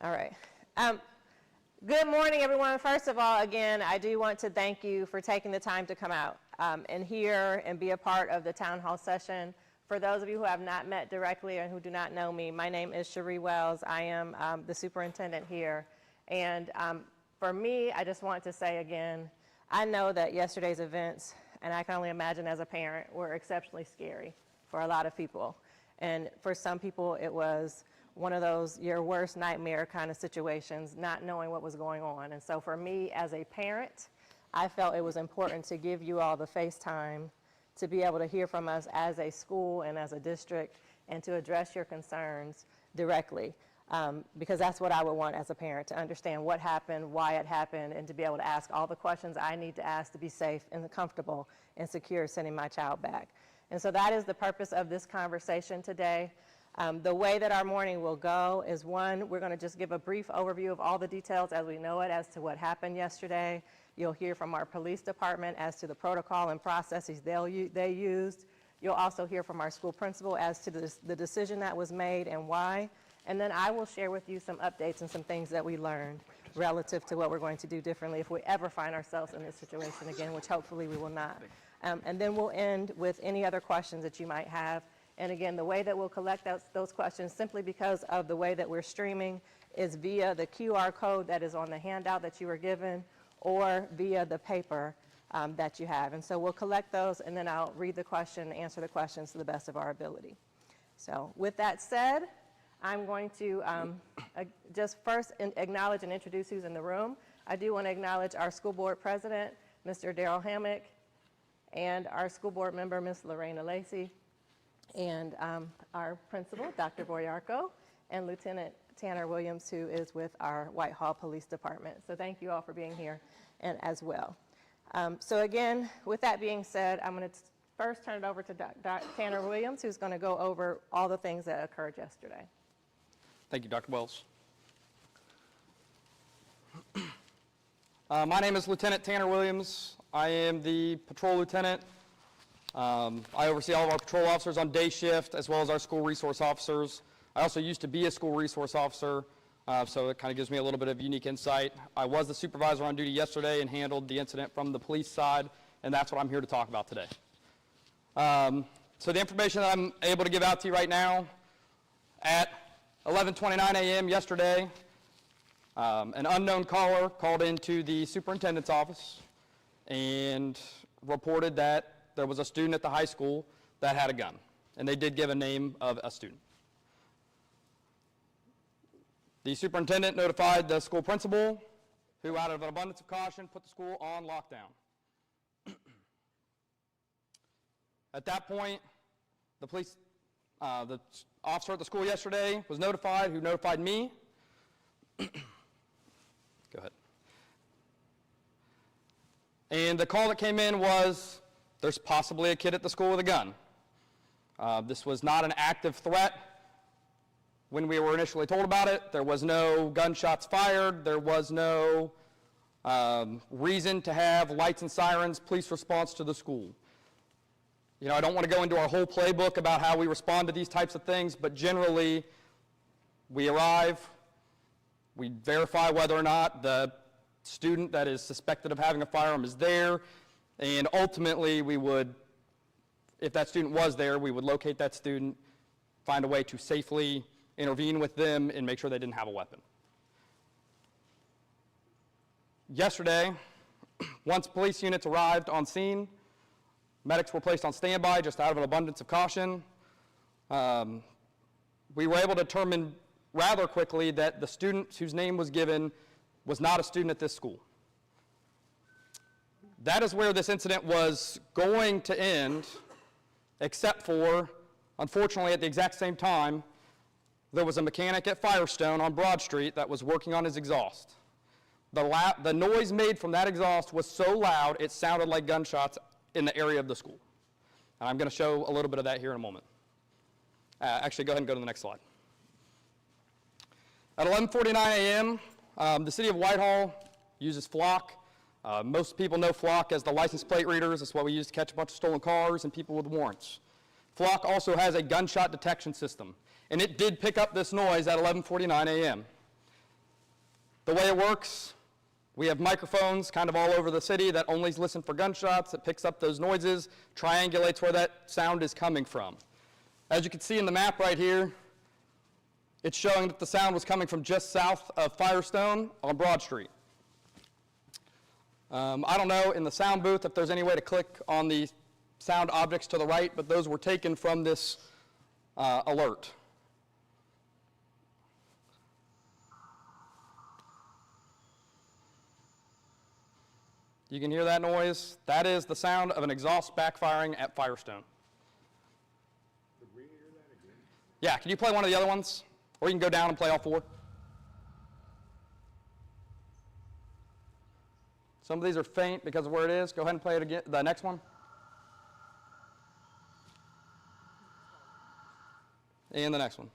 All right. Good morning, everyone. First of all, again, I do want to thank you for taking the time to come out and hear and be a part of the town hall session. For those of you who have not met directly and who do not know me, my name is Cherie Wells. I am the superintendent here. And for me, I just want to say again, I know that yesterday's events, and I can only imagine as a parent, were exceptionally scary for a lot of people. And for some people, it was one of those your worst nightmare kind of situations, not knowing what was going on. And so for me as a parent, I felt it was important to give you all the face time to be able to hear from us as a school and as a district and to address your concerns directly. Because that's what I would want as a parent, to understand what happened, why it happened, and to be able to ask all the questions I need to ask to be safe and comfortable and secure sending my child back. And so that is the purpose of this conversation today. The way that our morning will go is, one, we're going to just give a brief overview of all the details as we know it as to what happened yesterday. You'll hear from our police department as to the protocol and processes they used. You'll also hear from our school principal as to the decision that was made and why. And then I will share with you some updates and some things that we learned relative to what we're going to do differently if we ever find ourselves in this situation again, which hopefully we will not. And then we'll end with any other questions that you might have. And again, the way that we'll collect those questions, simply because of the way that we're streaming, is via the QR code that is on the handout that you were given, or via the paper that you have. And so we'll collect those, and then I'll read the question and answer the questions to the best of our ability. So with that said, I'm going to just first acknowledge and introduce who's in the room. I do want to acknowledge our school board president, Mr. Darrell Hammock, and our school board member, Ms. Lorena Lacey, and our principal, Dr. Boyarko, and Lieutenant Tanner Williams, who is with our Whitehall Police Department. So thank you all for being here and as well. So again, with that being said, I'm going to first turn it over to Tanner Williams, who's going to go over all the things that occurred yesterday. Thank you, Dr. Wells. My name is Lieutenant Tanner Williams. I am the patrol lieutenant. I oversee all of our patrol officers on day shift, as well as our school resource officers. I also used to be a school resource officer, so it kind of gives me a little bit of unique insight. I was the supervisor on duty yesterday and handled the incident from the police side, and that's what I'm here to talk about today. So the information that I'm able to give out to you right now, at 11:29 a.m. yesterday, an unknown caller called into the superintendent's office and reported that there was a student at the high school that had a gun, and they did give a name of a student. The superintendent notified the school principal, who, out of an abundance of caution, put the school on lockdown. At that point, the officer at the school yesterday was notified, who notified me. Go ahead. And the call that came in was, there's possibly a kid at the school with a gun. This was not an active threat when we were initially told about it. There was no gunshots fired. There was no reason to have lights and sirens, police response to the school. You know, I don't want to go into our whole playbook about how we respond to these types of things, but generally, we arrive, we verify whether or not the student that is suspected of having a firearm is there, and ultimately we would, if that student was there, we would locate that student, find a way to safely intervene with them and make sure they didn't have a weapon. Yesterday, once police units arrived on scene, medics were placed on standby just out of an abundance of caution. We were able to determine rather quickly that the student whose name was given was not a student at this school. That is where this incident was going to end, except for, unfortunately, at the exact same time, there was a mechanic at Firestone on Broad Street that was working on his exhaust. The noise made from that exhaust was so loud, it sounded like gunshots in the area of the school. And I'm going to show a little bit of that here in a moment. Actually, go ahead and go to the next slide. At 11:49 a.m., the city of Whitehall uses Flock. Most people know Flock as the license plate readers. That's what we use to catch a bunch of stolen cars and people with warrants. Flock also has a gunshot detection system, and it did pick up this noise at 11:49 a.m. The way it works, we have microphones kind of all over the city that only listen for gunshots, that picks up those noises, triangulates where that sound is coming from. As you can see in the map right here, it's showing that the sound was coming from just south of Firestone on Broad Street. I don't know in the sound booth if there's any way to click on the sound objects to the right, but those were taken from this alert. You can hear that noise. That is the sound of an exhaust backfiring at Firestone. Could we hear that again? Yeah, can you play one of the other ones? Or you can go down and play all four. Some of these are faint because of where it is. Go ahead and play it again. The next one. And the next one.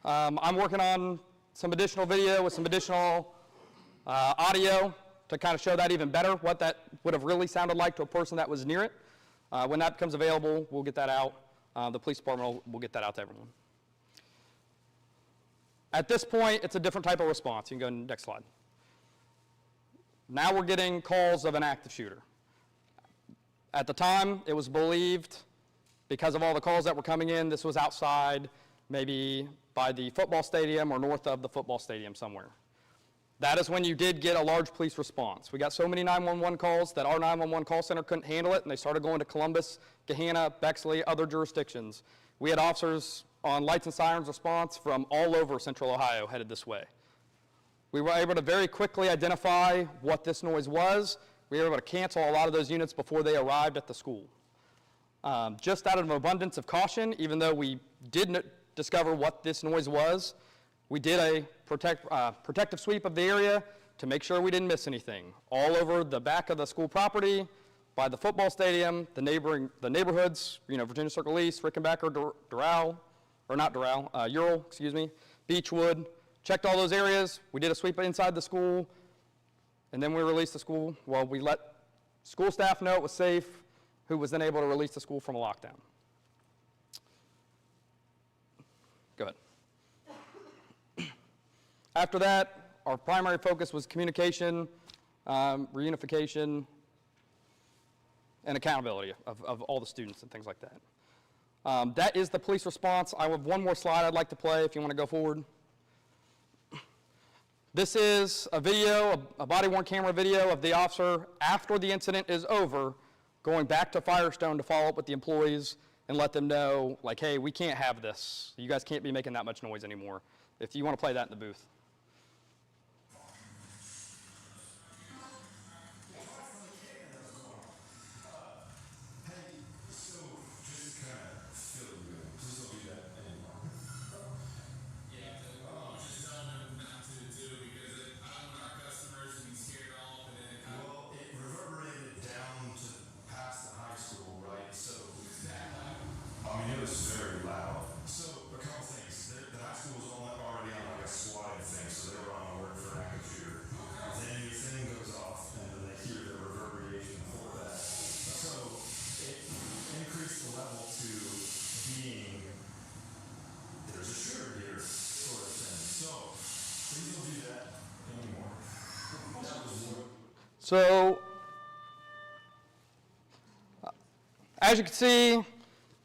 I'm working on some additional video with some additional audio to kind of show that even better, what that would have really sounded like to a person that was near it. When that becomes available, we'll get that out. The police department will get that out to everyone. At this point, it's a different type of response. You can go to the next slide. Now we're getting calls of an active shooter. At the time, it was believed, because of all the calls that were coming in, this was outside, maybe by the football stadium or north of the football stadium somewhere. That is when you did get a large police response. We got so many 911 calls that our 911 call center couldn't handle it, and they started going to Columbus, Gahanna, Bexley, other jurisdictions. We had officers on lights and sirens response from all over Central Ohio headed this way. We were able to very quickly identify what this noise was. We were able to cancel a lot of those units before they arrived at the school. Just out of an abundance of caution, even though we didn't discover what this noise was, we did a protective sweep of the area to make sure we didn't miss anything. All over the back of the school property, by the football stadium, the neighborhoods, Virginia Circle East, Rickenbacker, Ural, Beechwood, checked all those areas. We did a sweep inside the school, and then we released the school. Well, we let school staff know it was safe, who was then able to release the school from a lockdown. Go ahead. After that, our primary focus was communication, reunification, and accountability of all the students and things like that. That is the police response. I have one more slide I'd like to play if you want to go forward. This is a video, a body-worn camera video of the officer after the incident is over, going back to Firestone to follow up with the employees and let them know, like, hey, we can't have this. You guys can't be making that much noise anymore. If you want to play that in the booth. It was very loud. So, a couple things. The high school was already on like a squatting thing, so they were on alert for an active shooter. Then your thing goes off, and then they hear the reverberation for that. So, it increased the level to being, there's a shooter here, sort of thing. So, please don't do that anymore. So, as you can see,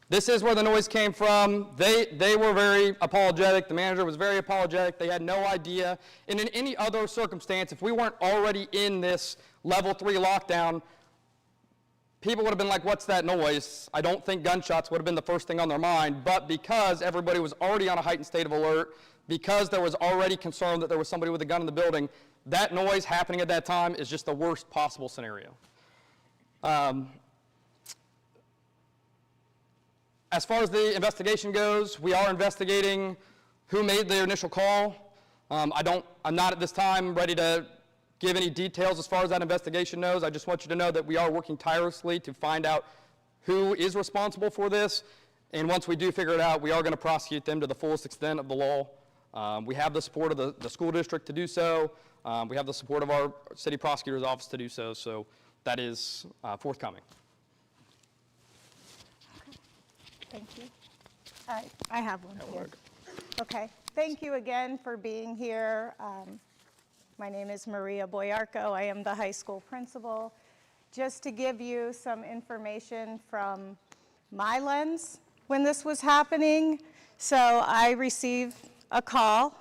this is where the noise came from. They were very apologetic. The manager was very apologetic. They had no idea. And in any other circumstance, if we weren't already in this level 3 lockdown, people would have been like, what's that noise? I don't think gunshots would have been the first thing on their mind. But because everybody was already on a heightened state of alert, because there was already concern that there was somebody with a gun in the building, that noise happening at that time is just the worst possible scenario. As far as the investigation goes, we are investigating who made the initial call. I'm not at this time ready to give any details as far as that investigation knows. I just want you to know that we are working tirelessly to find out who is responsible for this. And once we do figure it out, we are going to prosecute them to the fullest extent of the law. We have the support of the school district to do so. We have the support of our city prosecutor's office to do so. So that is forthcoming. Thank you. I have one here. Okay, thank you again for being here. My name is Maria Boyarco. I am the high school principal. Just to give you some information from my lens when this was happening. So I received a call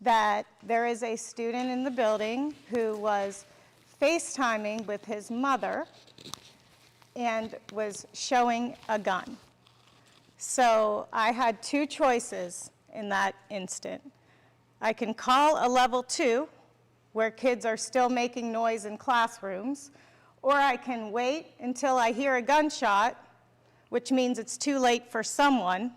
that there is a student in the building who was FaceTiming with his mother and was showing a gun. So I had two choices in that instant. I can call a level 2, where kids are still making noise in classrooms, or I can wait until I hear a gunshot, which means it's too late for someone,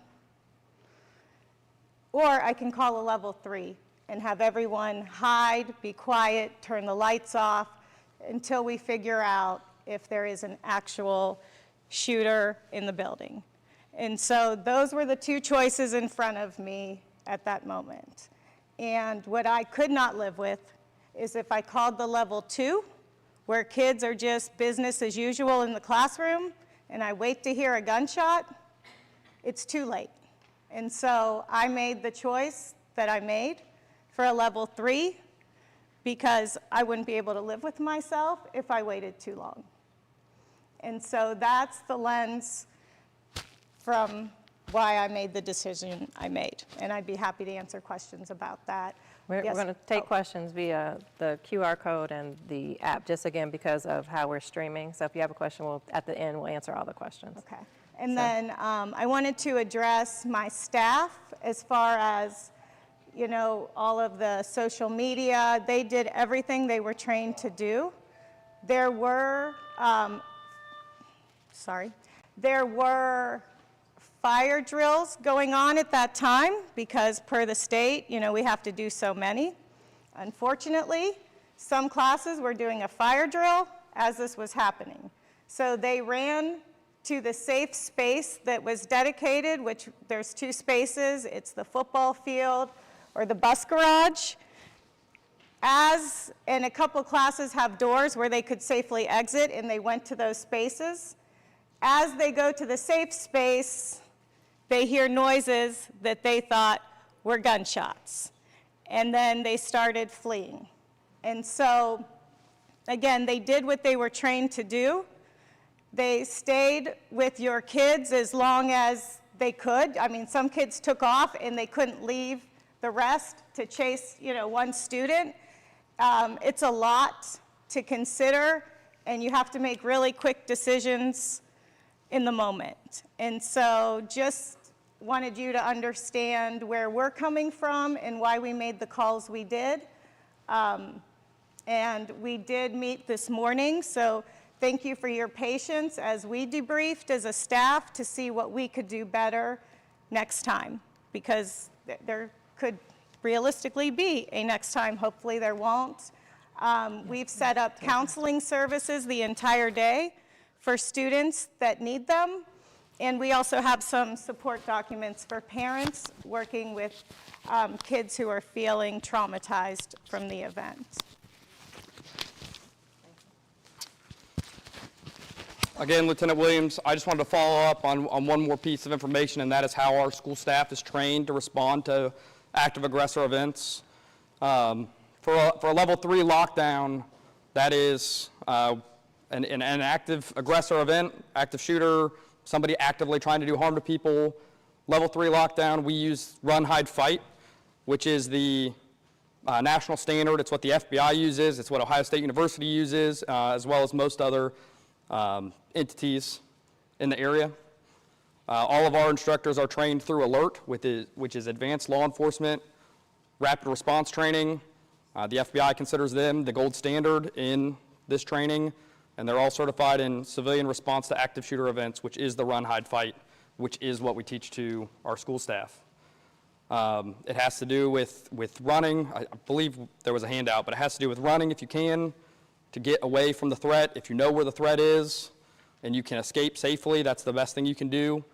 or I can call a level 3 and have everyone hide, be quiet, turn the lights off until we figure out if there is an actual shooter in the building. And so those were the two choices in front of me at that moment. And what I could not live with is if I called the level 2, where kids are just business as usual in the classroom, and I wait to hear a gunshot, it's too late. And so I made the choice that I made for a level 3 because I wouldn't be able to live with myself if I waited too long. And so that's the lens from why I made the decision I made. And I'd be happy to answer questions about that. We're Yes. going to take Oh. questions via the QR code and the app, just again because of how we're streaming. So if you have a question, at the end, we'll answer all the questions. Okay. And then I wanted to address my staff as far as, all of the social media. They did everything they were trained to do. There were, there were fire drills going on at that time because per the state, we have to do so many. Unfortunately, some classes were doing a fire drill as this was happening. So they ran to the safe space that was dedicated, which there's 2 spaces. It's the football field or the bus garage. And a couple classes have doors where they could safely exit, and they went to those spaces. As they go to the safe space, they hear noises that they thought were gunshots. And then they started fleeing. And so, again, they did what they were trained to do. They stayed with your kids as long as they could. I mean, some kids took off and they couldn't leave the rest to chase, one student. It's a lot to consider, and you have to make really quick decisions in the moment. And so just wanted you to understand where we're coming from and why we made the calls we did. And we did meet this morning, so thank you for your patience as we debriefed as a staff to see what we could do better next time, because there could realistically be a next time. Hopefully there won't. We've set up counseling services the entire day for students that need them. And we also have some support documents for parents working with kids who are feeling traumatized from the event. Again, Lieutenant Williams, I just wanted to follow up on one more piece of information, and that is how our school staff is trained to respond to active aggressor events. For a level 3 lockdown, that is an active aggressor event, active shooter, somebody actively trying to do harm to people. Level 3 lockdown, we use run, hide, fight, which is the national standard. It's what the FBI uses. It's what Ohio State University uses, as well as most other entities in the area. All of our instructors are trained through ALERT, which is Advanced Law Enforcement Rapid Response Training. The FBI considers them the gold standard in this training, and they're all certified in civilian response to active shooter events, which is the run, hide, fight, which is what we teach to our school staff. It has to do with running. I believe there was a handout, but it has to do with running if you can, to get away from the threat. If you know where the threat is and you can escape safely, that's the best thing you can do.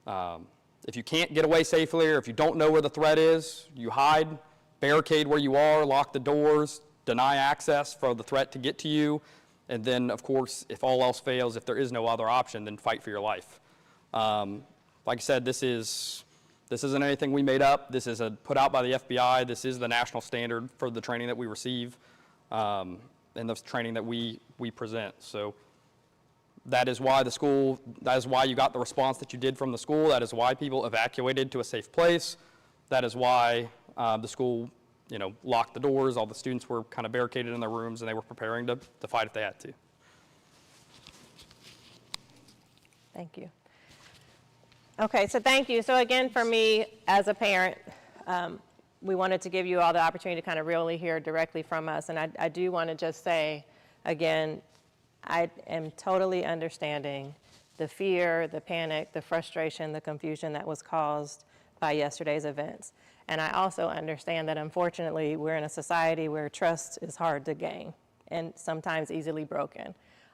If you can't get away safely, or if you don't know where the threat is, you hide, barricade where you are, lock the doors, deny access for the threat to get to you, and then, of course, if all else fails, if there is no other option, then fight for your life. Like I said, this isn't anything we made up. This is put out by the FBI. This is the national standard for the training that we receive and the training that we present. So that is why that is why you got the response that you did from the school. That is why people evacuated to a safe place. That is why the school, locked the doors. All the students were kind of barricaded in their rooms, and they were preparing to fight if they had to. Thank you. Okay, so thank you. So again, for me, as a parent, we wanted to give you all the opportunity to kind of really hear directly from us. And I do want to just say, again, I am totally understanding the fear, the panic, the frustration, the confusion that was caused by yesterday's events. And I also understand that, unfortunately, we're in a society where trust is hard to gain and sometimes easily broken.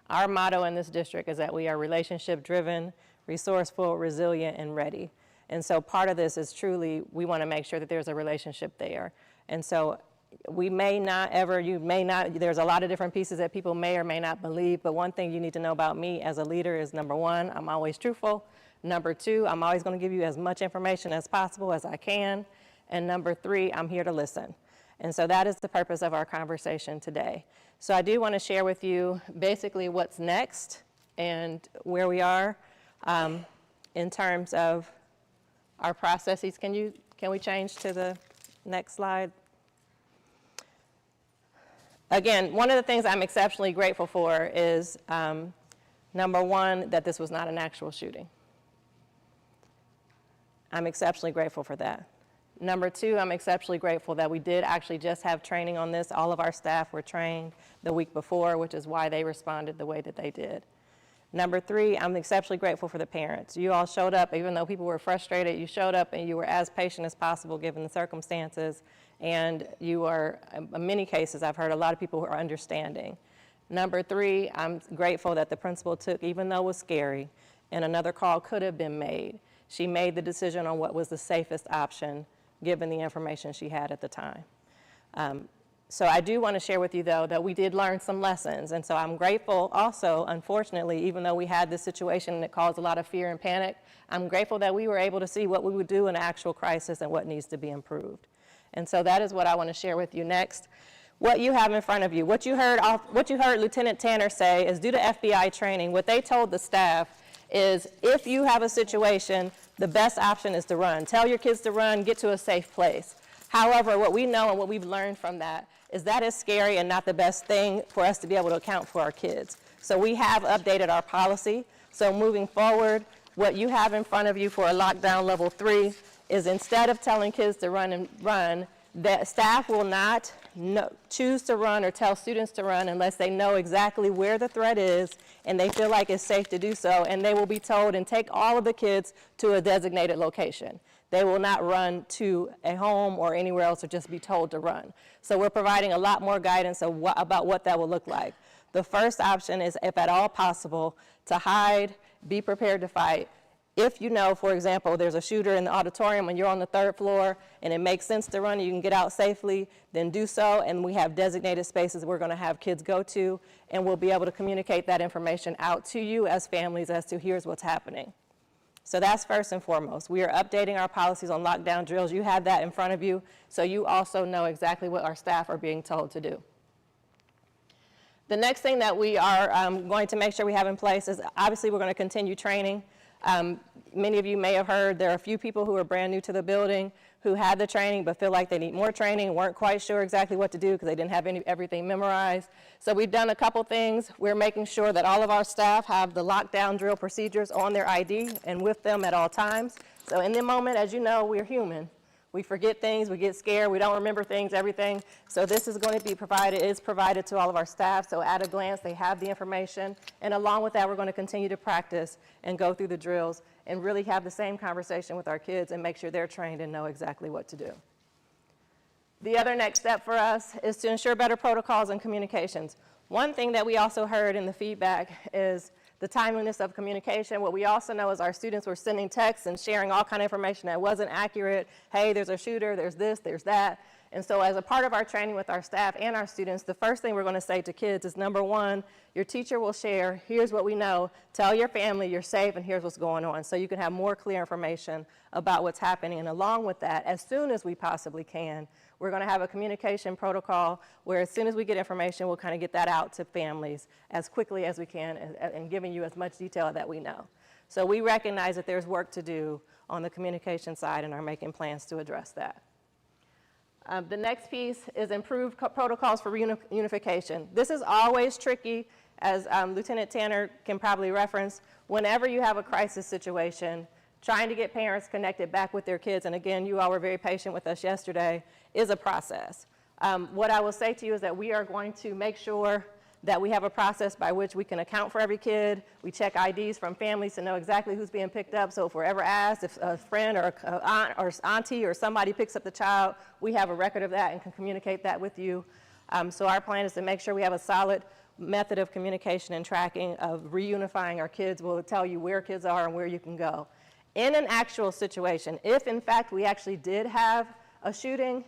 Our motto in this district is that we are relationship-driven, resourceful, resilient, and ready. And so part of this is truly, we want to make sure that there's a relationship there. And so we may not ever, there's a lot of different pieces that people may or may not believe, but one thing you need to know about me as a leader is, number one, I'm always truthful. Number two, I'm always going to give you as much information as possible as I can. And number three, I'm here to listen. And so that is the purpose of our conversation today. So I do want to share with you basically what's next and where we are in terms of our processes. Can we change to the next slide? Again, one of the things I'm exceptionally grateful for is, number one, that this was not an actual shooting. I'm exceptionally grateful for that. Number two, I'm exceptionally grateful that we did actually just have training on this. All of our staff were trained the week before, which is why they responded the way that they did. Number three, I'm exceptionally grateful for the parents. You all showed up, even though people were frustrated, you showed up and you were as patient as possible given the circumstances. And you are, in many cases, I've heard a lot of people who are understanding. Number three, I'm grateful that the principal took, even though it was scary, and another call could have been made, she made the decision on what was the safest option given the information she had at the time. So I do want to share with you, though, that we did learn some lessons. And so I'm grateful also, unfortunately, even though we had this situation that caused a lot of fear and panic, I'm grateful that we were able to see what we would do in an actual crisis and what needs to be improved. And so that is what I want to share with you next. What you have in front of you, what you heard Lieutenant Tanner say is due to FBI training, what they told the staff is if you have a situation, the best option is to run. Tell your kids to run, get to a safe place. However, what we know and what we've learned from that is scary and not the best thing for us to be able to account for our kids. So we have updated our policy. So moving forward, what you have in front of you for a lockdown level 3 is instead of telling kids to run, that staff will not choose to run or tell students to run unless they know exactly where the threat is and they feel like it's safe to do so, and they will be told and take all of the kids to a designated location. They will not run to a home or anywhere else or just be told to run. So we're providing a lot more guidance about what that will look like. The first option is, if at all possible, to hide, be prepared to fight. If you know, for example, there's a shooter in the auditorium and you're on the 3rd floor and it makes sense to run and you can get out safely, then do so. And we have designated spaces we're going to have kids go to, and we'll be able to communicate that information out to you as families as to here's what's happening. So that's first and foremost. We are updating our policies on lockdown drills. You have that in front of you, so you also know exactly what our staff are being told to do. The next thing that we are going to make sure we have in place is, obviously, we're going to continue training. Many of you may have heard there are a few people who are brand new to the building who had the training but feel like they need more training, weren't quite sure exactly what to do because they didn't have everything memorized. So we've done a couple things. We're making sure that all of our staff have the lockdown drill procedures on their ID and with them at all times. So in the moment, as you know, we're human. We forget things, we get scared, we don't remember things, everything. So this is going to be provided to all of our staff. So at a glance, they have the information. And along with that, we're going to continue to practice and go through the drills and really have the same conversation with our kids and make sure they're trained and know exactly what to do. The other next step for us is to ensure better protocols and communications. One thing that we also heard in the feedback is the timeliness of communication. What we also know is our students were sending texts and sharing all kind of information that wasn't accurate. Hey, there's a shooter, there's this, there's that. And so as a part of our training with our staff and our students, the first thing we're going to say to kids is, number one, your teacher will share, here's what we know, tell your family you're safe, and here's what's going on, so you can have more clear information about what's happening. And along with that, as soon as we possibly can, we're going to have a communication protocol where as soon as we get information, we'll kind of get that out to families as quickly as we can and giving you as much detail that we know. So we recognize that there's work to do on the communication side and are making plans to address that. The next piece is improved protocols for reunification. This is always tricky, as Lieutenant Tanner can probably reference. Whenever you have a crisis situation, trying to get parents connected back with their kids, and again, you all were very patient with us yesterday, is a process. What I will say to you is that we are going to make sure that we have a process by which we can account for every kid. We check IDs from families to know exactly who's being picked up. So if we're ever asked if a friend or an aunt or auntie or somebody picks up the child, we have a record of that and can communicate that with you. So our plan is to make sure we have a solid method of communication and tracking of reunifying our kids. We'll tell you where kids are and where you can go. In an actual situation, if in fact we actually did have a shooting,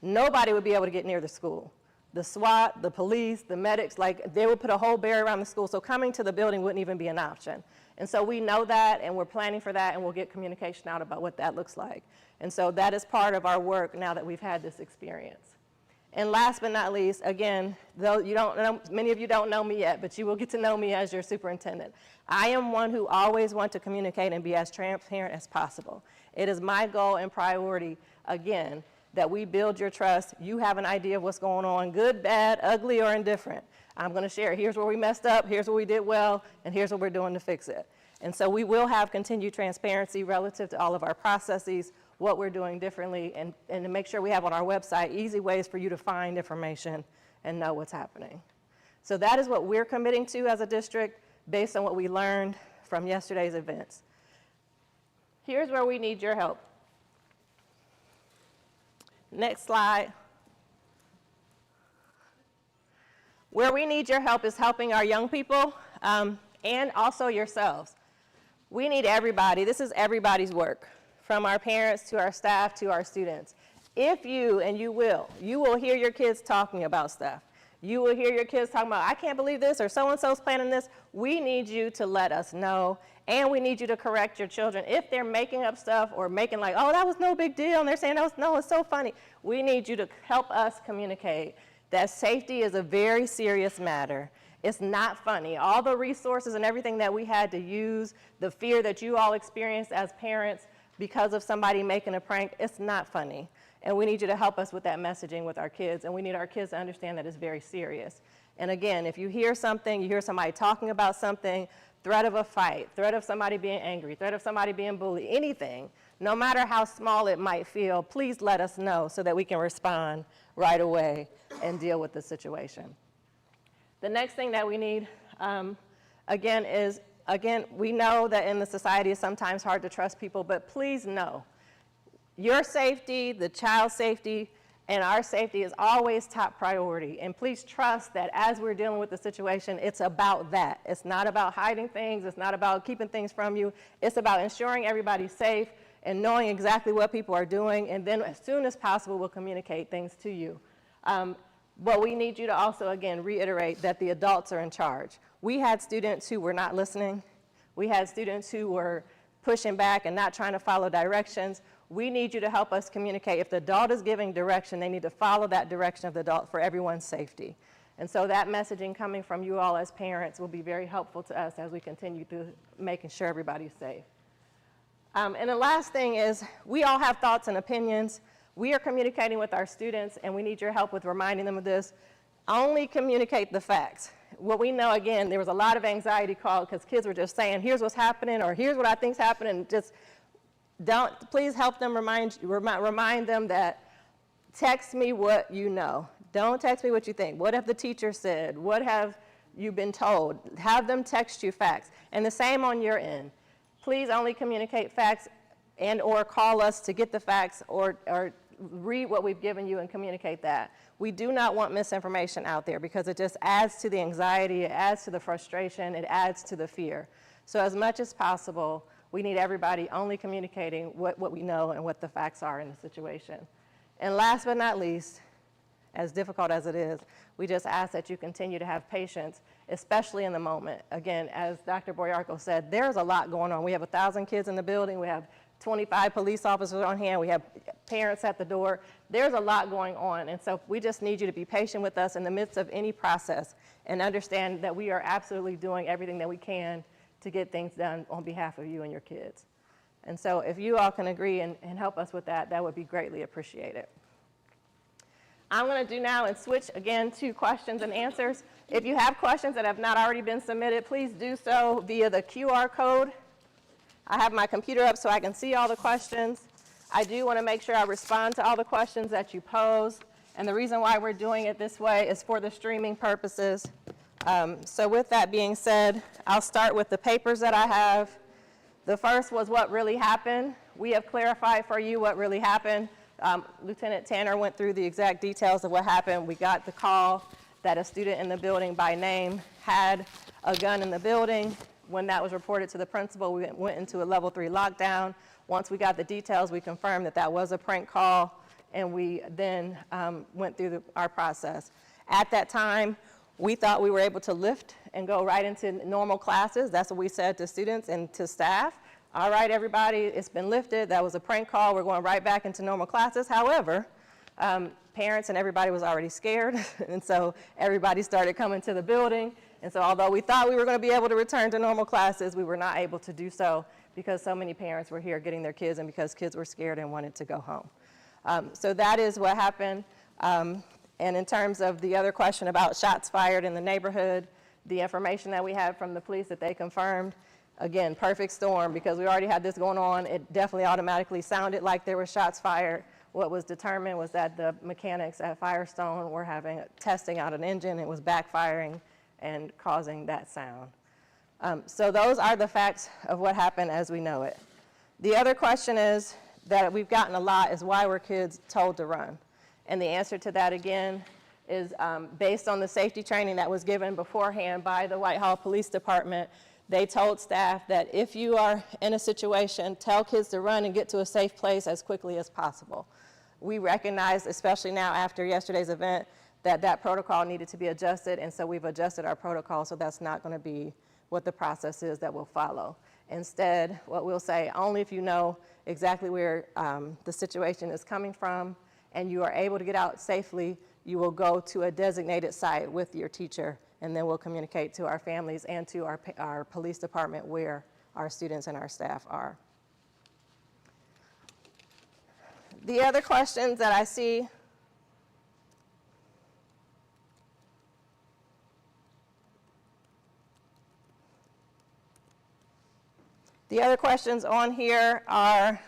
nobody would be able to get near the school. The SWAT, the police, the medics, like they would put a whole barrier around the school, so coming to the building wouldn't even be an option. And so we know that, and we're planning for that, and we'll get communication out about what that looks like. And so that is part of our work now that we've had this experience. And last but not least, again, though you don't know, many of you don't know me yet, but you will get to know me as your superintendent. I am one who always wants to communicate and be as transparent as possible. It is my goal and priority, again, that we build your trust. You have an idea of what's going on, good, bad, ugly, or indifferent. I'm going to share, here's where we messed up, here's what we did well, and here's what we're doing to fix it. And so we will have continued transparency relative to all of our processes, what we're doing differently, and to make sure we have on our website easy ways for you to find information and know what's happening. So that is what we're committing to as a district based on what we learned from yesterday's events. Here's where we need your help. Next slide. Where we need your help is helping our young people and also yourselves. We need everybody. This is everybody's work, from our parents to our staff to our students. If you, and you will hear your kids talking about stuff. You will hear your kids talking about, I can't believe this, or so-and-so's planning this. We need you to let us know, and we need you to correct your children. If they're making up stuff or making like, oh, that was no big deal, and they're saying, no, it's so funny. We need you to help us communicate that safety is a very serious matter. It's not funny. All the resources and everything that we had to use, the fear that you all experienced as parents because of somebody making a prank, it's not funny. And we need you to help us with that messaging with our kids, and we need our kids to understand that it's very serious. And again, if you hear something, you hear somebody talking about something, threat of a fight, threat of somebody being angry, threat of somebody being bullied, anything, no matter how small it might feel, please let us know so that we can respond right away and deal with the situation. The next thing that we need, again, we know that in the society it's sometimes hard to trust people, but please know, your safety, the child's safety, and our safety is always top priority. And please trust that as we're dealing with the situation, it's about that. It's not about hiding things. It's not about keeping things from you. It's about ensuring everybody's safe and knowing exactly what people are doing. And then as soon as possible, we'll communicate things to you. But we need you to also, again, reiterate that the adults are in charge. We had students who were not listening. We had students who were pushing back and not trying to follow directions. We need you to help us communicate. If the adult is giving direction, they need to follow that direction of the adult for everyone's safety. And so that messaging coming from you all as parents will be very helpful to us as we continue through making sure everybody's safe. And the last thing is, we all have thoughts and opinions. We are communicating with our students, and we need your help with reminding them of this. Only communicate the facts. What we know, again, there was a lot of anxiety called because kids were just saying, here's what's happening, or here's what I think's happening, and just please help them remind them that text me what you know. Don't text me what you think. What have the teacher said? What have you been told? Have them text you facts. And the same on your end. Please only communicate facts and or call us to get the facts or read what we've given you and communicate that. We do not want misinformation out there because it just adds to the anxiety, it adds to the frustration, it adds to the fear. So as much as possible, we need everybody only communicating what we know and what the facts are in the situation. And last but not least, as difficult as it is, we just ask that you continue to have patience, especially in the moment. Again, as Dr. Boyarko said, there's a lot going on. We have 1,000 kids in the building. We have 25 police officers on hand. We have parents at the door. There's a lot going on. And so we just need you to be patient with us in the midst of any process and understand that we are absolutely doing everything that we can to get things done on behalf of you and your kids. And so if you all can agree and help us with that, that would be greatly appreciated. I'm going to do now and switch again to questions and answers. If you have questions that have not already been submitted, please do so via the QR code. I have my computer up so I can see all the questions. I do want to make sure I respond to all the questions that you pose. And the reason why we're doing it this way is for the streaming purposes. So with that being said, I'll start with the papers that I have. The first was what really happened. We have clarified for you what really happened. Lieutenant Tanner went through the exact details of what happened. We got the call that a student in the building by name had a gun in the building. When that was reported to the principal, we went into a level 3 lockdown. Once we got the details, we confirmed that that was a prank call, and we then went through our process. At that time, we thought we were able to lift and go right into normal classes. That's what we said to students and to staff. All right, everybody, it's been lifted. That was a prank call. We're going right back into normal classes. However, parents and everybody was already scared, and so everybody started coming to the building. And so although we thought we were going to be able to return to normal classes, we were not able to do so because so many parents were here getting their kids and because kids were scared and wanted to go home. So that is what happened. And in terms of the other question about shots fired in the neighborhood, the information that we had from the police that they confirmed, again, perfect storm, because we already had this going on. It definitely automatically sounded like there were shots fired. What was determined was that the mechanics at Firestone were testing out an engine. It was backfiring and causing that sound. So those are the facts of what happened as we know it. The other question is that we've gotten a lot is why were kids told to run? And the answer to that, again, is based on the safety training that was given beforehand by the Whitehall Police Department. They told staff that if you are in a situation, tell kids to run and get to a safe place as quickly as possible. We recognize, especially now after yesterday's event, that that protocol needed to be adjusted, and so we've adjusted our protocol, so that's not going to be what the process is that we'll follow. Instead, what we'll say, only if you know exactly where the situation is coming from and you are able to get out safely, you will go to a designated site with your teacher, and then we'll communicate to our families and to our police department where our students and our staff are. The other questions that I see on here are,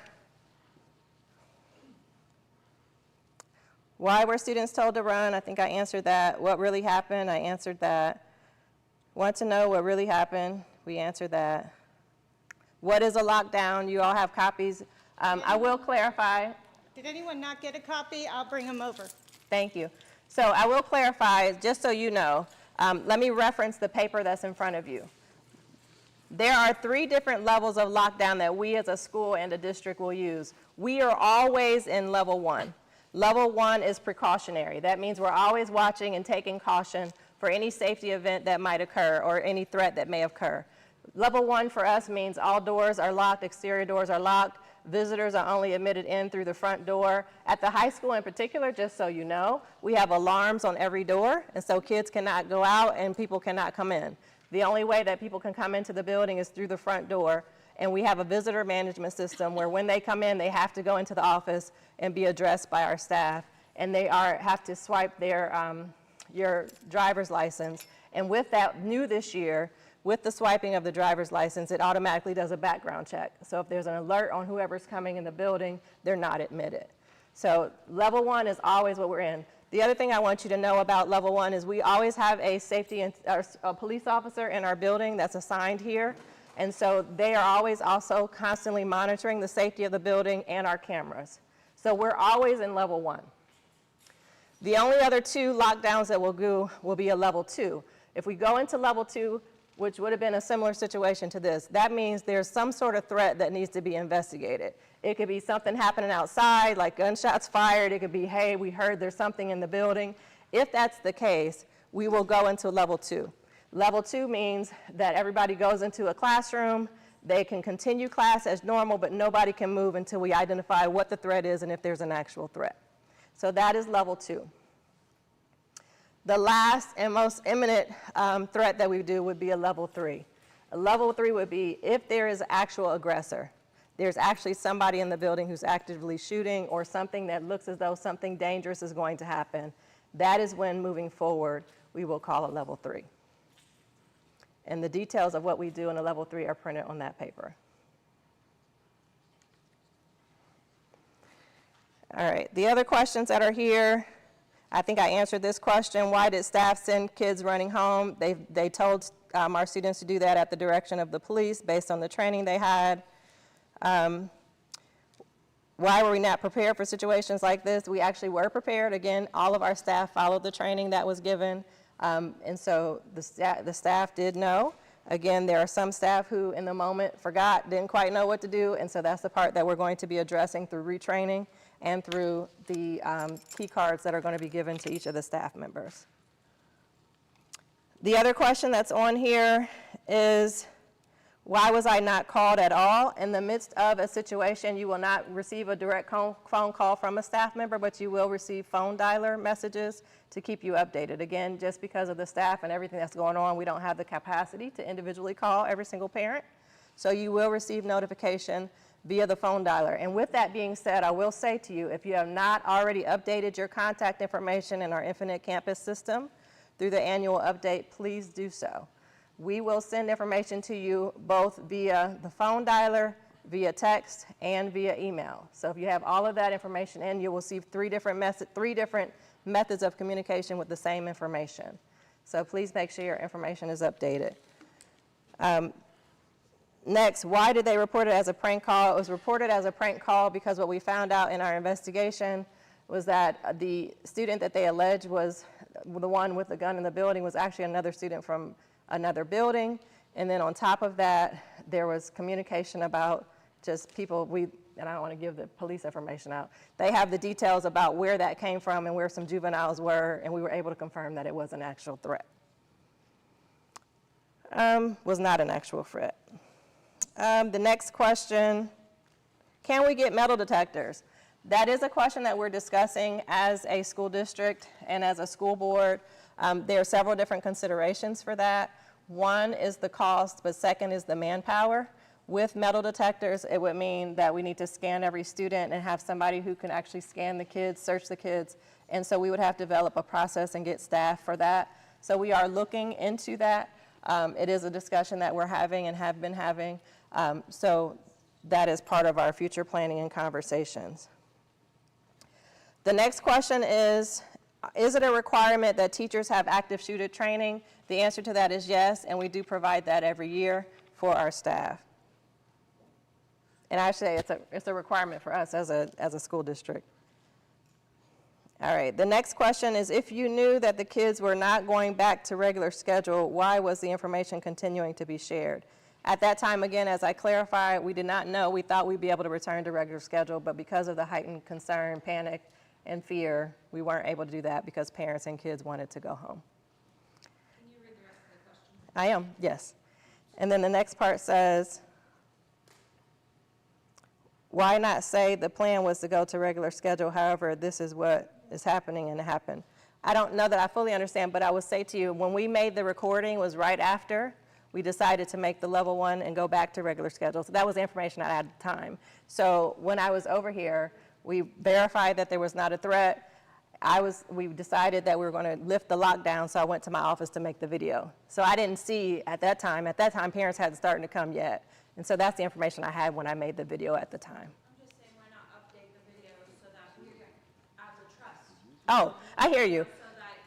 why were students told to run? I think I answered that. What really happened? I answered that. Want to know what really happened? We answered that. What is a lockdown? You all have copies. I will clarify. Did anyone not get a copy? I'll bring them over. Thank you. So I will clarify, just so you know, let me reference the paper that's in front of you. There are 3 different levels of lockdown that we as a school and a district will use. We are always in level 1. Level 1 is precautionary. That means we're always watching and taking caution for any safety event that might occur or any threat that may occur. Level 1 for us means all doors are locked, exterior doors are locked, visitors are only admitted in through the front door. At the high school in particular, just so you know, we have alarms on every door, and so kids cannot go out and people cannot come in. The only way that people can come into the building is through the front door, and we have a visitor management system where when they come in, they have to go into the office and be addressed by our staff, and they have to swipe your driver's license. And with that, new this year, with the swiping of the driver's license, it automatically does a background check. So if there's an alert on whoever's coming in the building, they're not admitted. So level 1 is always what we're in. The other thing I want you to know about level 1 is we always have a a police officer in our building that's assigned here. And so they are always also constantly monitoring the safety of the building and our cameras. So we're always in level 1. The only other 2 lockdowns that we'll do will be a level 2. If we go into level 2, which would have been a similar situation to this. That means there's some sort of threat that needs to be investigated. It could be something happening outside, like gunshots fired. It could be, hey, we heard there's something in the building. If that's the case, we will go into level 2. Level 2 means that everybody goes into a classroom. They can continue class as normal, but nobody can move until we identify what the threat is and if there's an actual threat. So that is level 2. The last and most imminent threat that we do would be a level 3. A level 3 would be if there is an actual aggressor. There's actually somebody in the building who's actively shooting or something that looks as though something dangerous is going to happen. That is when, moving forward, we will call a level 3. And the details of what we do in a level 3 are printed on that paper. All right, the other questions that are here, I think I answered this question. Why did staff send kids running home? They told our students to do that at the direction of the police based on the training they had. Why were we not prepared for situations like this? We actually were prepared. Again, all of our staff followed the training that was given. And so the staff did know. Again, there are some staff who in the moment forgot, didn't quite know what to do, and so that's the part that we're going to be addressing through retraining and through the key cards that are going to be given to each of the staff members. The other question that's on here is, why was I not called at all? In the midst of a situation, you will not receive a direct phone call from a staff member, but you will receive phone dialer messages to keep you updated. Again, just because of the staff and everything that's going on, we don't have the capacity to individually call every single parent. So you will receive notification via the phone dialer. And with that being said, I will say to you, if you have not already updated your contact information in our Infinite Campus system through the annual update, please do so. We will send information to you both via the phone dialer, via text, and via email. So if you have all of that information in, you will receive three different methods of communication with the same information. So please make sure your information is updated. Next, why did they report it as a prank call? It was reported as a prank call because what we found out in our investigation was that the student that they alleged was the one with the gun in the building was actually another student from another building. And then on top of that, there was communication about just people, and I don't want to give the police information out. They have the details about where that came from and where some juveniles were, and we were able to confirm that it was an actual threat. Was not an actual threat. The next question, can we get metal detectors? That is a question that we're discussing as a school district and as a school board. There are several different considerations for that. One is the cost, but second is the manpower. With metal detectors, it would mean that we need to scan every student and have somebody who can actually scan the kids, search the kids, and so we would have to develop a process and get staff for that. So we are looking into that. It is a discussion that we're having and have been having. So that is part of our future planning and conversations. The next question is it a requirement that teachers have active shooter training? The answer to that is yes, and we do provide that every year for our staff. And I say it's a requirement for us as a school district. All right, the next question is, if you knew that the kids were not going back to regular schedule, why was the information continuing to be shared? At that time, again, as I clarified, we did not know. We thought we'd be able to return to regular schedule, but because of the heightened concern, panic, and fear, we weren't able to do that because parents and kids wanted to go home. Can you read the rest of the question? I am, yes. And then the next part says, why not say the plan was to go to regular schedule, however, this is what is happening and it happened? I don't know that I fully understand, but I would say to you, when we made the recording was right after we decided to make the level 1 and go back to regular schedule. So that was the information I had at the time. So when I was over here, we verified that there was not a threat. We decided that we were going to lift the lockdown, so I went to my office to make the video. So I didn't see at that time parents hadn't started to come yet. And so that's the information I had when I made the video at the time. I'm just saying, why not update the video so that we as a trust? Oh, I hear you. So that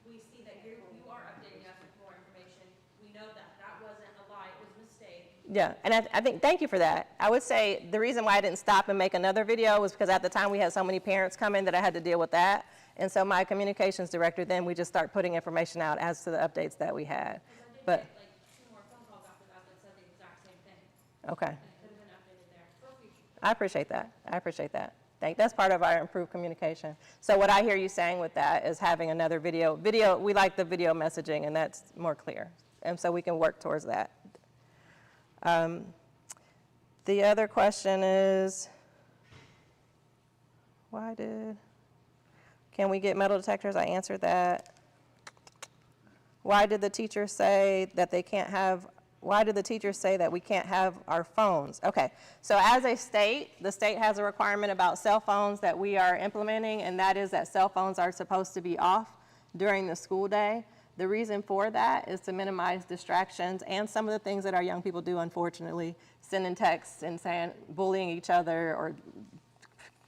we see that you are updating us with more information. We know that that wasn't a lie, it was a mistake. Yeah, and I think, thank you for that. I would say the reason why I didn't stop and make another video was because at the time we had so many parents come in that I had to deal with that. And so my communications director, then we just start putting information out as to the updates that we had. But Like Okay. and it could have been updated there for future. I appreciate that. I appreciate that. That's part of our improved communication. So what I hear you saying with that is having another video, we like the video messaging, and that's more clear. And so we can work towards that. The other question is, can we get metal detectors? I answered that. Why did the teacher say that we can't have our phones? Okay, so as a state, the state has a requirement about cell phones that we are implementing, and that is that cell phones are supposed to be off during the school day. The reason for that is to minimize distractions and some of the things that our young people do, unfortunately, sending texts and saying, bullying each other or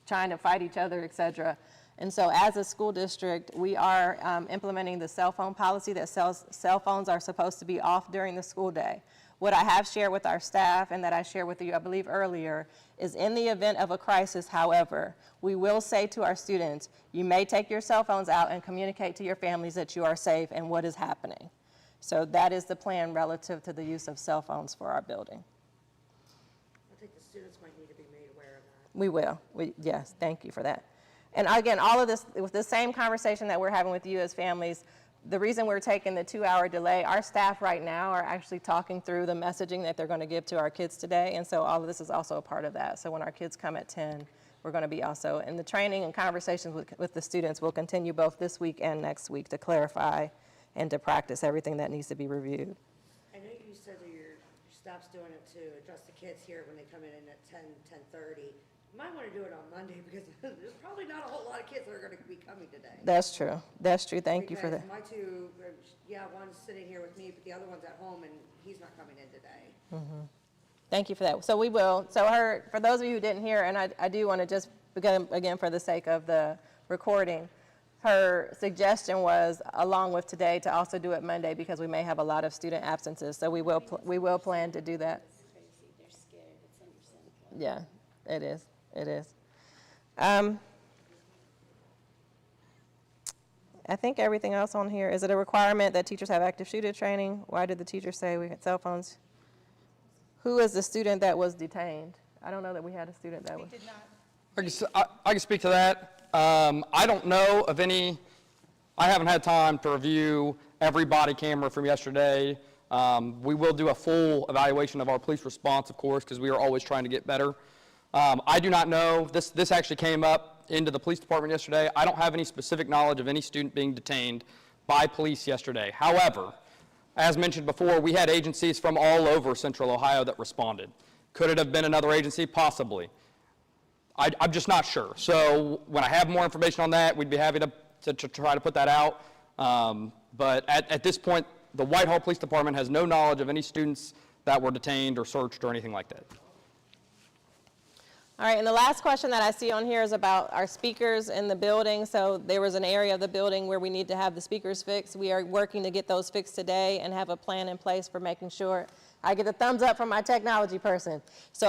trying to fight each other, et cetera. And so as a school district, we are implementing the cell phone policy that cell phones are supposed to be off during the school day. What I have shared with our staff and that I shared with you, I believe earlier, is in the event of a crisis, however, we will say to our students, you may take your cell phones out and communicate to your families that you are safe and what is happening. So that is the plan relative to the use of cell phones for our building. I think the students might need to be made aware of that. We will. Yes, thank you for that. And again, all of this, with the same conversation that we're having with you as families, the reason we're taking the 2-hour delay, our staff right now are actually talking through the messaging that they're going to give to our kids today, and so all of this is also a part of that. So when our kids come at 10, we're going to be also, and the training and conversations with the students will continue both this week and next week to clarify and to practice everything that needs to be reviewed. I know you said that your staff's doing it to address the kids here when they come in at 10:30. You might want to do it on Monday because there's probably not a whole lot of kids that are going to be coming today. That's true. That's true. Thank you for that. Because my two, one's sitting here with me, but the other one's at home and he's not coming in today. Thank you for that. So we will. So for those of you who didn't hear, and I do want to just, again, for the sake of the recording, her suggestion was, along with today, to also do it Monday because we may have a lot of student absences. So we will plan to do that. They're scared. It's understandable. Yeah, it is. It is. I think everything else on here, is it a requirement that teachers have active shooter training? Why did the teacher say we had cell phones? Who is the student that was detained? I don't know that we had a student that was. We did not. I can speak to that. I don't know of any, I haven't had time to review every body camera from yesterday. We will do a full evaluation of our police response, of course, because we are always trying to get better. I do not know, this actually came up into the police department yesterday. I don't have any specific knowledge of any student being detained by police yesterday. However, as mentioned before, we had agencies from all over Central Ohio that responded. Could it have been another agency? Possibly. I'm just not sure. So when I have more information on that, we'd be happy to try to put that out. But at this point, the Whitehall Police Department has no knowledge of any students that were detained or searched or anything like that. All right, and the last question that I see on here is about our speakers in the building. So there was an area of the building where we need to have the speakers fixed. We are working to get those fixed today and have a plan in place for making sure. I get a thumbs up from my technology person. So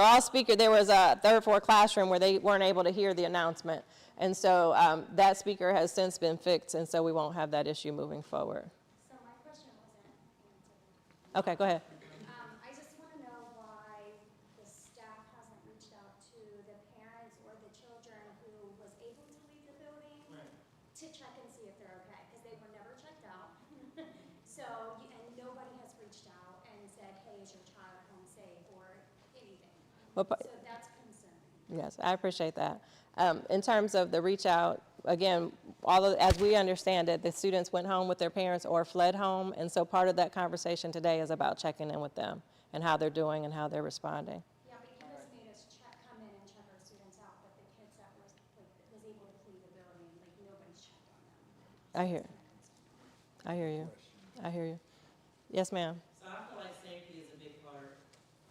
there was a third floor classroom where they weren't able to hear the announcement. And so that speaker has since been fixed, and so we won't have that issue moving forward. So my question wasn't answered. Okay, go ahead. I just want to know why the staff hasn't reached out to the parents or the children who was able to leave the building to check and see if they're okay, because they were never checked out. So, and nobody has reached out and said, hey, is your child home safe or anything? Well, So that's concerning. yes, I appreciate that. In terms of the reach out, again, as we understand it, the students went home with their parents or fled home, and so part of that conversation today is about checking in with them and how they're doing and how they're responding. Yeah, but you just made us come in and check our students out, but the kids that was able to flee the building, nobody's checked on them. I hear you. I hear you. Yes, ma'am. So I feel like safety is a big part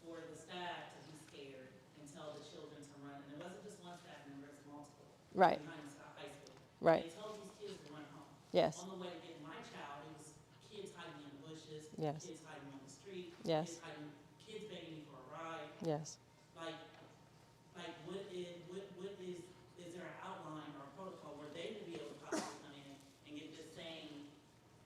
for the staff to be scared and tell the children to run. And it wasn't just one staff member, it's multiple. Right. Behind high school. Right. They told these kids to run home. Yes. On the way to get my child, it was kids hiding in the bushes. Yes. Kids hiding on the street. Yes. Kids begging me for a ride. Yes. Like what is there an outline or a protocol where they would be able to possibly come in and get the same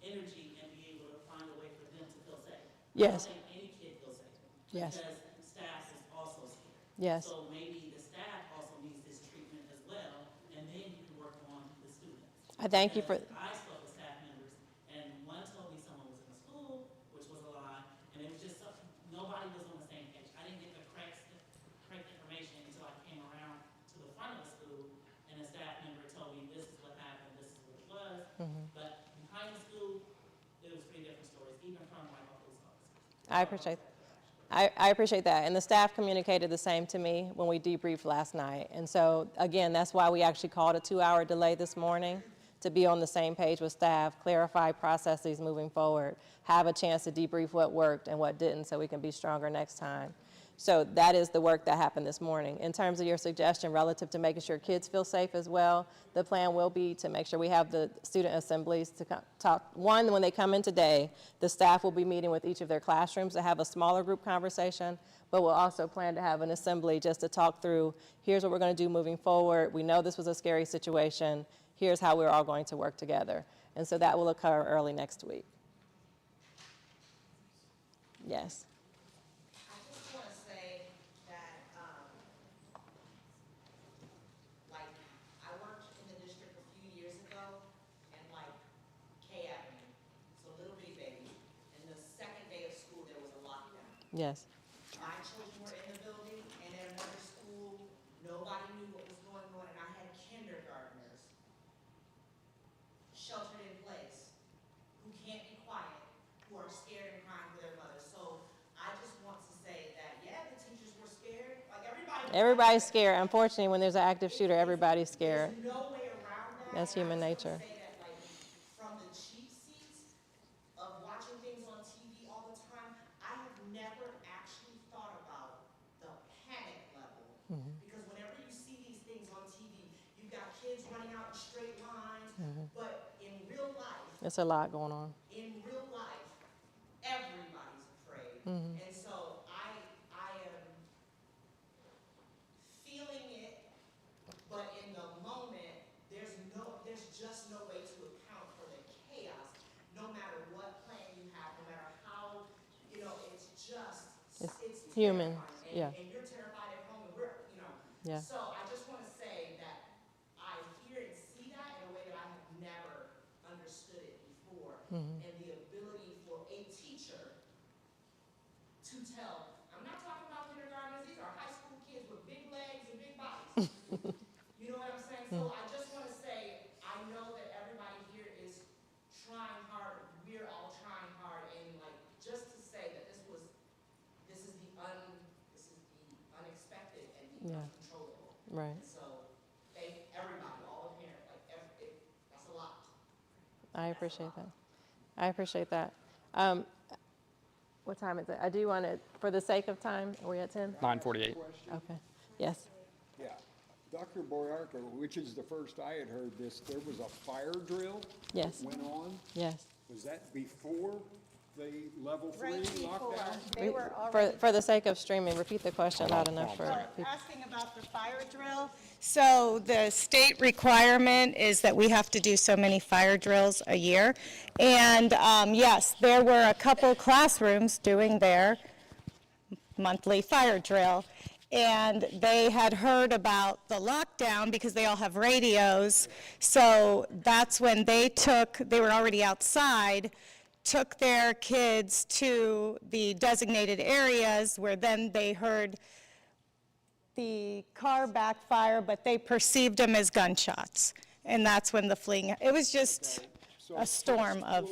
energy and be able to find a way for them to feel safe? Yes. I don't think any kid feels safe. Yes. Because staff is Yes. So maybe the staff also needs this treatment as well, and then you can work on the students. I thank you for, Because I spoke with staff members, and one told me someone was in the school, which was a lie, and it was just something, nobody was on the same page. I didn't get the correct information until I came around to the front of the school, and a staff member told me, this is what happened, this is what it was. But behind the school, it was three different stories, even from like a police officer. I appreciate I appreciate that, and the staff communicated the same to me when we debriefed last night. And so, again, that's why we actually called a 2-hour delay this morning, to be on the same page with staff, clarify processes moving forward, have a chance to debrief what worked and what didn't so we can be stronger next time. So that is the work that happened this morning. In terms of your suggestion relative to making sure kids feel safe as well, the plan will be to make sure we have the student assemblies to talk. One, when they come in today, the staff will be meeting with each of their classrooms to have a smaller group conversation, but we'll also plan to have an assembly just to talk through, here's what we're going to do moving forward. We know this was a scary situation. Here's how we're all going to work together. And so that will occur early next week. Yes. I just want to say that, like, I worked in the district a few years ago, and like K Avenue, so little bitty baby, and the second day of school, there was a lockdown. Yes. My children were in the building, and at another school, nobody knew what was going on, and I had kindergartners sheltered in place, who can't be quiet, who are scared and crying for their mothers. So I just want to say that, yeah, the teachers were scared, like everybody. Everybody's scared. Unfortunately, when there's an active shooter, everybody's scared. There's no way around that. That's And I human just nature. wanna say that, like, from the cheap seats of watching things on TV all the time, I have never actually thought about the panic level. Because whenever you see these things on TV, you've got kids running out in straight lines, but in real life, It's a lot going on. everybody's afraid. And so I am feeling it, but in the moment, there's just no way to account for the chaos, no matter what plan you have, no matter how, it's just, it's human, terrifying. yeah. And you're terrified at home, and we're, Yeah. So I just want to say that I hear and see that in a way that I have never understood it before. And the ability for a teacher to tell, I'm not talking about kindergartners, these are high school kids with big legs and big bodies. You know what I'm saying? So I just want to say, I know that everybody here is trying hard, we're all trying hard, and like, just to say that this is the unexpected and the Yeah. uncontrollable. Right. So, thank everybody, all the parents, like, that's a lot. I appreciate that. I appreciate that. What time is it? I do want to, for the sake of time, are we at 10? 9:48. Okay. Yes. Yeah. Dr. Boyarka, which is the first I had heard this, there was a fire drill Yes. that went on. Yes. Was that before the level 3 Right before, lockdown? they were already. For the sake of streaming, repeat the question loud enough for people. Asking about the fire drill. So the state requirement is that we have to do so many fire drills a year. And yes, there were a couple classrooms doing their monthly fire drill. And they had heard about the lockdown because they all have radios. So that's when they were already outside, took their kids to the designated areas where then they heard the car backfire, but they perceived them as gunshots. And that's when the fleeing, it was just So a storm the of,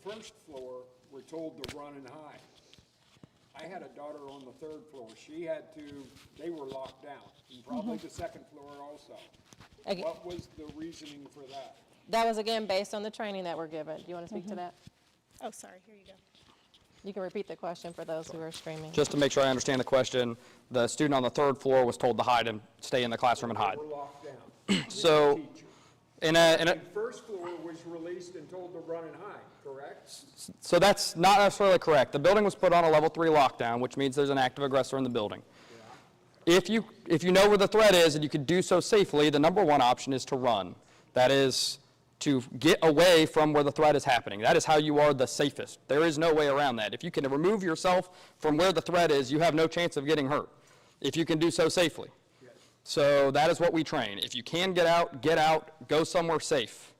first floor, we're told to run and hide. I had a daughter on the 3rd floor. They were locked down, and probably the 2nd floor also. Again- What was the reasoning for that? That was, again, based on the training that we're given. Do you want to speak to that? oh, sorry, here you go. You can repeat the question for those who are streaming. Just to make sure I understand the question, the student on the 3rd floor was told to hide and stay in the classroom and hide. They were locked down. So, Teacher. in a, And first floor was released and told to run and hide, correct? so that's not necessarily correct. The building was put on a level 3 lockdown, which means there's an active aggressor in the building. If you know where the threat is and you can do so safely, the number one option is to run. That is to get away from where the threat is happening. That is how you are the safest. There is no way around that. If you can remove yourself from where the threat is, you have no chance of getting hurt. if you can do so safely. So that is what we train. If you can get out, go somewhere safe.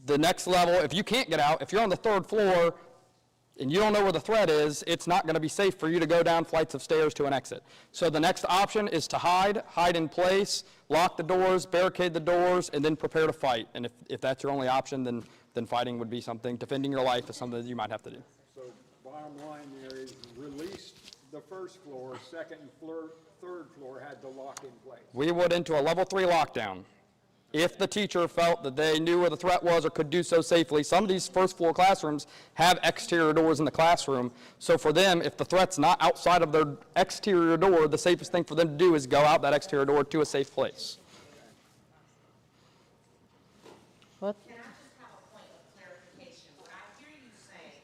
The next level, if you can't get out, if you're on the 3rd floor and you don't know where the threat is, it's not going to be safe for you to go down flights of stairs to an exit. So the next option is to hide in place, lock the doors, barricade the doors, and then prepare to fight. And if that's your only option, then fighting would be something, defending your life is something that you might have to do. So bottom line there is release the 1st floor, 2nd and 3rd floor had to lock in place. We would into a level 3 lockdown. If the teacher felt that they knew where the threat was or could do so safely. Some of these 1st floor classrooms have exterior doors in the classroom. So for them, if the threat's not outside of their exterior door, the safest thing for them to do is go out that exterior door to a safe place. What? Can I just have a point of clarification? What I hear you saying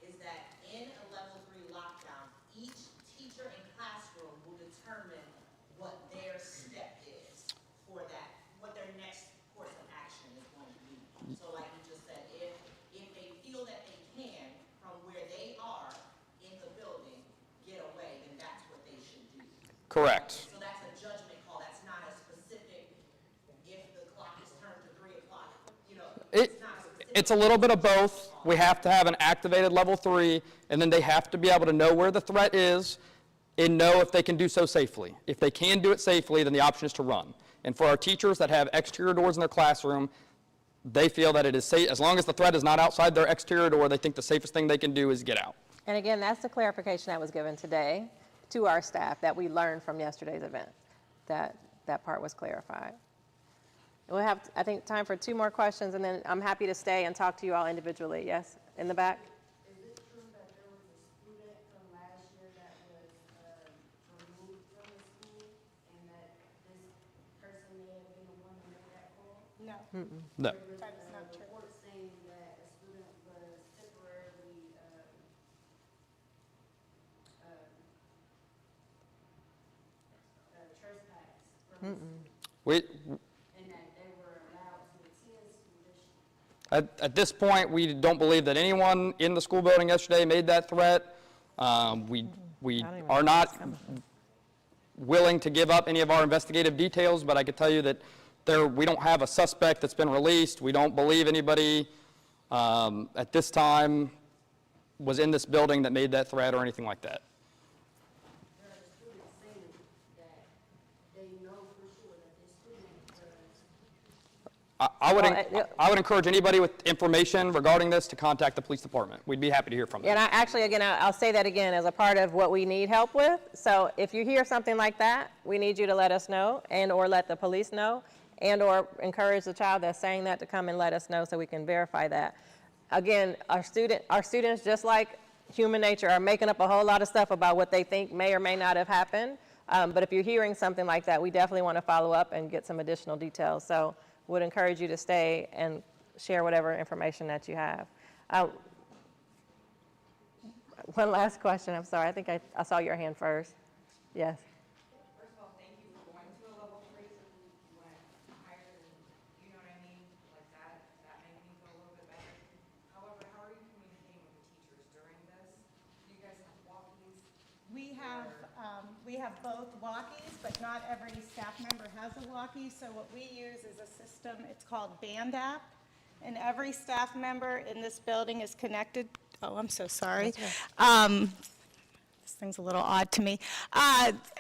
is that in a level 3 lockdown, each teacher and classroom will determine what their step is for that, what their next course of action is going to be. So like you just said, if they feel that they can, from where they are in the building, get away, then that's what they should do. Correct. So that's a judgment call. That's not a specific, if the clock is turned to 3 o'clock, you know, it's not a specific. It's a little bit of both. We have to have an activated level 3, and then they have to be able to know where the threat is and know if they can do so safely. If they can do it safely, then the option is to run. And for our teachers that have exterior doors in their classroom, they feel that it is safe, as long as the threat is not outside their exterior door, they think the safest thing they can do is get out. And again, that's the clarification that was given today to our staff that we learned from yesterday's event, that part was clarified. We'll have, I think, time for 2 more questions, and then I'm happy to stay and talk to you all individually. Yes, in the back? Is it true that there was a student from last year that was removed from the school and that this person may have been the one who made that call? No, No. that is not true. Report saying that a student was temporarily trespassed from the school We, and that they were allowed to attend school this year. at this point, we don't believe that anyone in the school building yesterday made that threat. We are not willing to give up any of our investigative details, but I can tell you that we don't have a suspect that's been released. We don't believe anybody at this time was in this building that made that threat or anything like that. There are students saying that they know for sure that this student was. I would encourage anybody with information regarding this to contact the police department. We'd be happy to hear from them. And I actually, again, I'll say that again as a part of what we need help with. So if you hear something like that, we need you to let us know and or let the police know and or encourage the child that's saying that to come and let us know so we can verify that. Again, our students, just like human nature, are making up a whole lot of stuff about what they think may or may not have happened. But if you're hearing something like that, we definitely want to follow up and get some additional details. So would encourage you to stay and share whatever information that you have. One last question, I'm sorry, I think I saw your hand first. Yes. First of all, thank you for going to a level 3, so you went higher than, you know what I mean? Like that made me feel a little bit better. However, how are you communicating with the teachers during this? Do you guys have walkies? We have both walkies, but not every staff member has a walkie. So what we use is a system, it's called Band App. And every staff member in this building is connected. Oh, I'm so sorry. This thing's a little odd to me.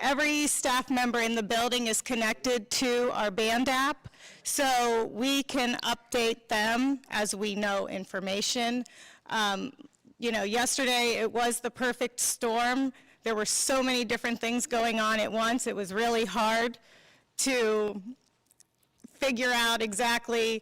Every staff member in the building is connected to our Band App. So we can update them as we know information. You know, yesterday it was the perfect storm. There were so many different things going on at once. It was really hard to figure out exactly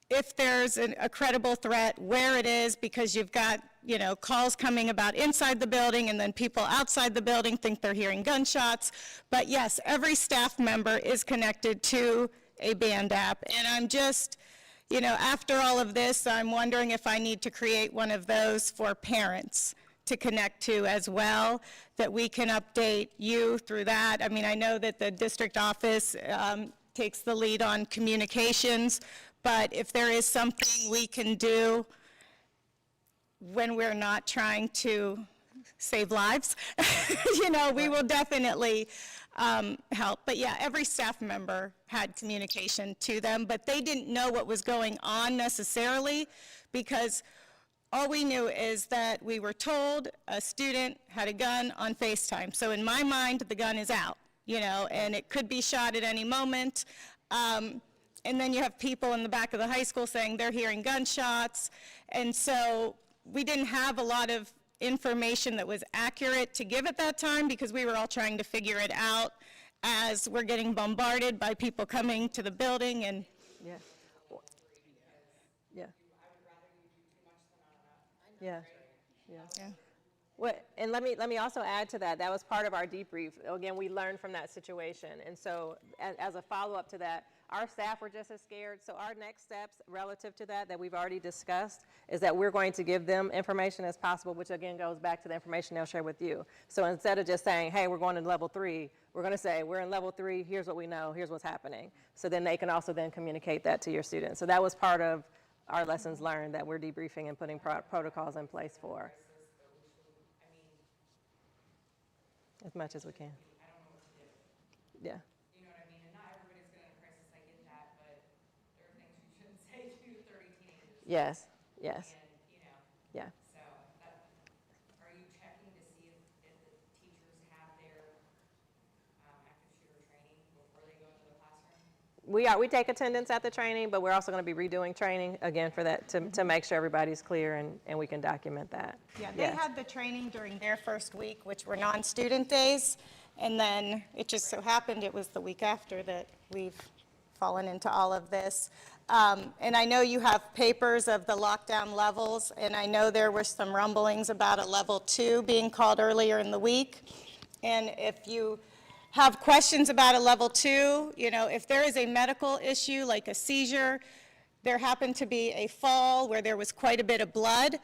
if there's a credible threat, where it is, because you've got, you know, calls coming about inside the building, and then people outside the building think they're hearing gunshots. But yes, every staff member is connected to a Band App. And I'm just, you know, after all of this, I'm wondering if I need to create one of those for parents to connect to as well, that we can update you through that. I mean, I know that the district office takes the lead on communications, but if there is something we can do when we're not trying to save lives, you know, we will definitely help. But yeah, every staff member had communication to them, but they didn't know what was going on necessarily, because all we knew is that we were told a student had a gun on FaceTime. So in my mind, the gun is out, you know, and it could be shot at any moment. And then you have people in the back of the high school saying they're hearing gunshots. And so we didn't have a lot of information that was accurate to give at that time, because we were all trying to figure it out as we're getting bombarded by people coming to the building. And Yeah. Yeah. Yeah. Yeah. yeah. And let me also add to that. That was part of our debrief. Again, we learned from that situation, and so as a follow-up to that, our staff were just as scared. So our next steps relative to that we've already discussed is that we're going to give them information as possible, which again goes back to the information they'll share with you. So instead of just saying, hey, we're going to level 3, we're going to say, we're in level 3, here's what we know, here's what's happening. So then they can also then communicate that to your students. So that was part of our lessons learned that we're debriefing and putting protocols in place for. As much as we can. Yeah. You know what I mean? And not everybody's gonna in a crisis, I get that, but there are things you shouldn't say to 30 teenagers. Yes, yes, And, you know, yeah. so are you checking to see if the teachers have their active shooter training before they go into the classroom? We take attendance at the training, but we're also going to be redoing training again for that, to make sure everybody's clear and we can document that. Yeah, they had the training during their first week, which were non-student days, and then it just so happened it was the week after that we've fallen into all of this. And I know you have papers of the lockdown levels, and I know there were some rumblings about a level 2 being called earlier in the week. And if you have questions about a level 2, you know, if there is a medical issue like a seizure, there happened to be a fall where there was quite a bit of blood,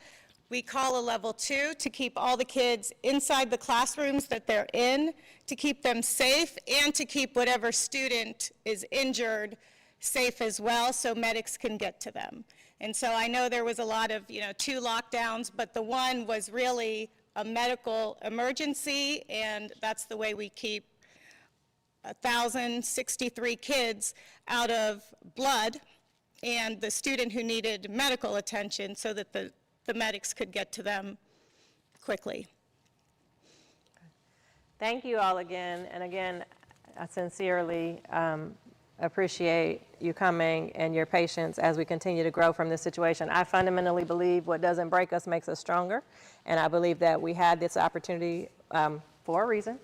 we call a level 2 to keep all the kids inside the classrooms that they're in, to keep them safe, and to keep whatever student is injured safe as well, so medics can get to them. And so I know there was a lot of, 2 lockdowns, but the one was really a medical emergency, and that's the way we keep 1,063 kids out of blood, and the student who needed medical attention so that the medics could get to them quickly. Thank you all again, and again, I sincerely appreciate you coming and your patience as we continue to grow from this situation. I fundamentally believe what doesn't break us makes us stronger, and I believe that we had this opportunity for a reason,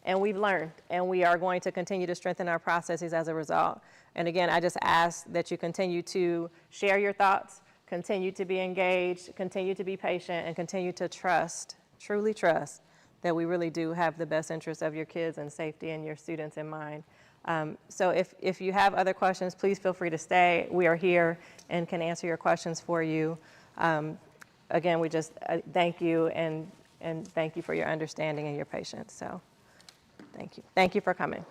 and we've learned, and we are going to continue to strengthen our processes as a result. And again, I just ask that you continue to share your thoughts, continue to be engaged, continue to be patient, and continue to trust, truly trust, that we really do have the best interests of your kids and safety and your students in mind. So if you have other questions, please feel free to stay. We are here and can answer your questions for you. Again, we just thank you and thank you for your understanding and your patience. So thank you. Thank you for coming.